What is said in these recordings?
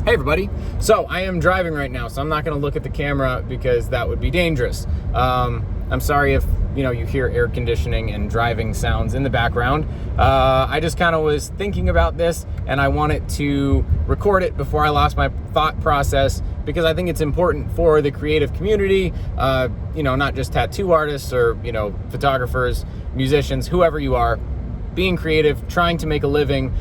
Hey everybody. So I am driving right now, so I'm not going to look at the camera because that would be dangerous. I'm sorry if you hear air conditioning and driving sounds in the background. I just kind of was thinking about this and I wanted to record it before I lost my thought process because I think it's important for the creative community, not just tattoo artists or, photographers, musicians, whoever you are, being creative, trying to make a living.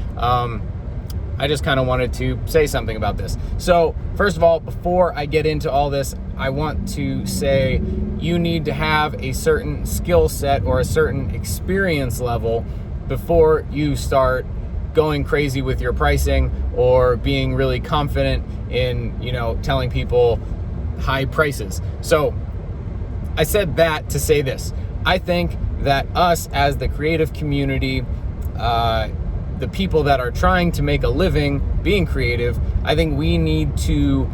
I just kind of wanted to say something about this. So first of all, before I get into all this, I want to say you need to have a certain skill set or a certain experience level before you start going crazy with your pricing or being really confident in, telling people high prices. So I said that to say this. I think that us as the creative community, the people that are trying to make a living being creative, I think we need to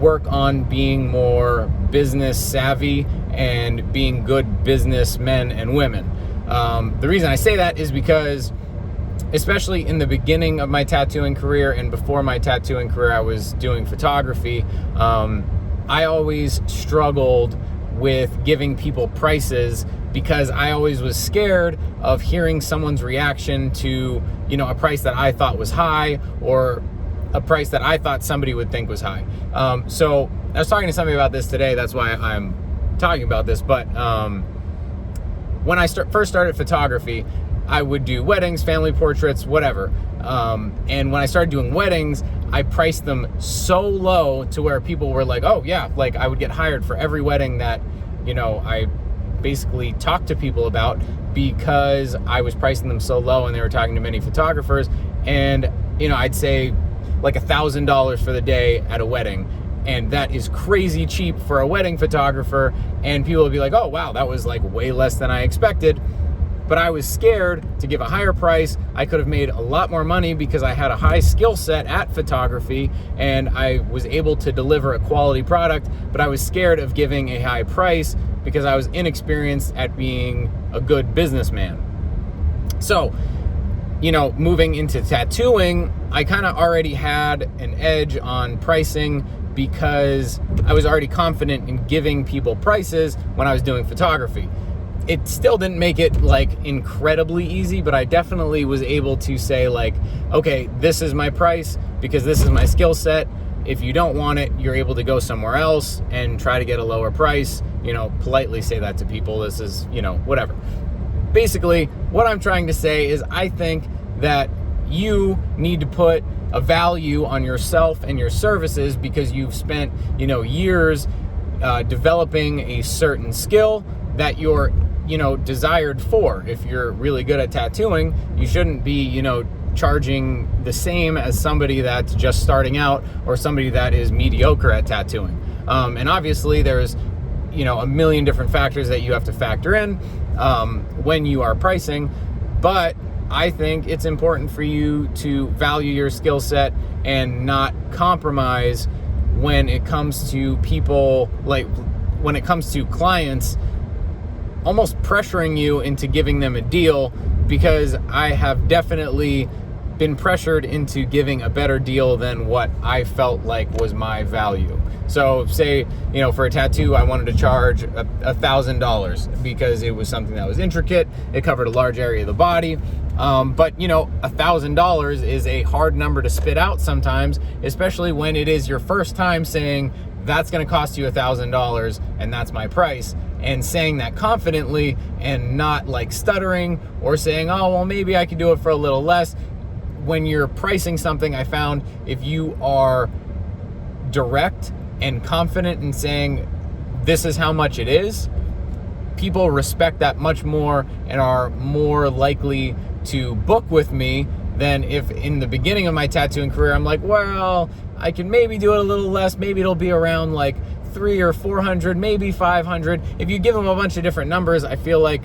work on being more business savvy and being good businessmen and women. The reason I say that is because, especially in the beginning of my tattooing career and before my tattooing career, I was doing photography. I always struggled with giving people prices because I always was scared of hearing someone's reaction to, a price that I thought was high or a price that I thought somebody would think was high. So I was talking to somebody about this today. That's why I'm talking about this. But when I first started photography, I would do weddings, family portraits, whatever. And when I started doing weddings, I priced them so low to where people were like, oh yeah, like I would get hired for every wedding that, I basically talked to people about because I was pricing them so low and they were talking to many photographers. And, I'd say like $1,000 for the day at a wedding. And that is crazy cheap for a wedding photographer. And people would be like, oh wow, that was like way less than I expected. But I was scared to give a higher price. I could have made a lot more money because I had a high skill set at photography and I was able to deliver a quality product, but I was scared of giving a high price because I was inexperienced at being a good businessman. So, moving into tattooing, I kind of already had an edge on pricing because I was already confident in giving people prices when I was doing photography. It still didn't make it like incredibly easy, but I definitely was able to say like, okay, this is my price because this is my skill set. If you don't want it, you're able to go somewhere else and try to get a lower price, politely say that to people. This is, whatever. Basically, what I'm trying to say is I think that you need to put a value on yourself and your services because you've spent, years developing a certain skill that you're desired for. If you're really good at tattooing, you shouldn't be, charging the same as somebody that's just starting out or somebody that is mediocre at tattooing. And obviously there's, a million different factors that you have to factor in when you are pricing. But I think it's important for you to value your skill set and not compromise when it comes to people, like when it comes to clients almost pressuring you into giving them a deal, because I have definitely been pressured into giving a better deal than what I felt like was my value. So say, for a tattoo, I wanted to charge $1,000 because it was something that was intricate. It covered a large area of the body. But $1,000 is a hard number to spit out sometimes, especially when it is your first time saying that's going to cost you $1,000 and that's my price. And saying that confidently and not like stuttering or saying, oh, well, maybe I could do it for a little less. When you're pricing something, I found if you are direct and confident in saying, this is how much it is, people respect that much more and are more likely to book with me than if in the beginning of my tattooing career, I'm like, well, I can maybe do it a little less. Maybe it'll be around like 300 or 400, maybe 500. If you give them a bunch of different numbers, I feel like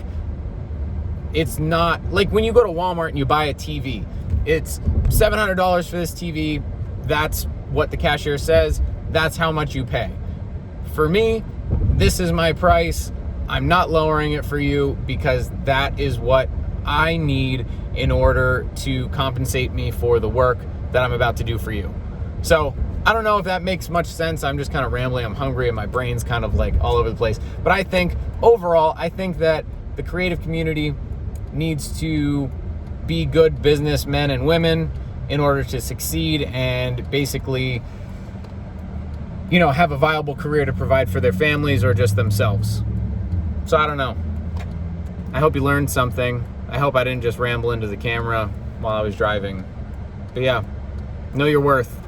it's not like when you go to Walmart and you buy a TV, it's $700 for this TV. That's what the cashier says. That's how much you pay. For me, this is my price. I'm not lowering it for you because that is what I need in order to compensate me for the work that I'm about to do for you. So I don't know if that makes much sense. I'm just kind of rambling. I'm hungry and my brain's kind of like all over the place. But I think overall, I think that the creative community needs to be good businessmen and women in order to succeed and basically, you know, have a viable career to provide for their families or just themselves. So I don't know. I hope you learned something. I hope I didn't just ramble into the camera while I was driving. But yeah, know your worth.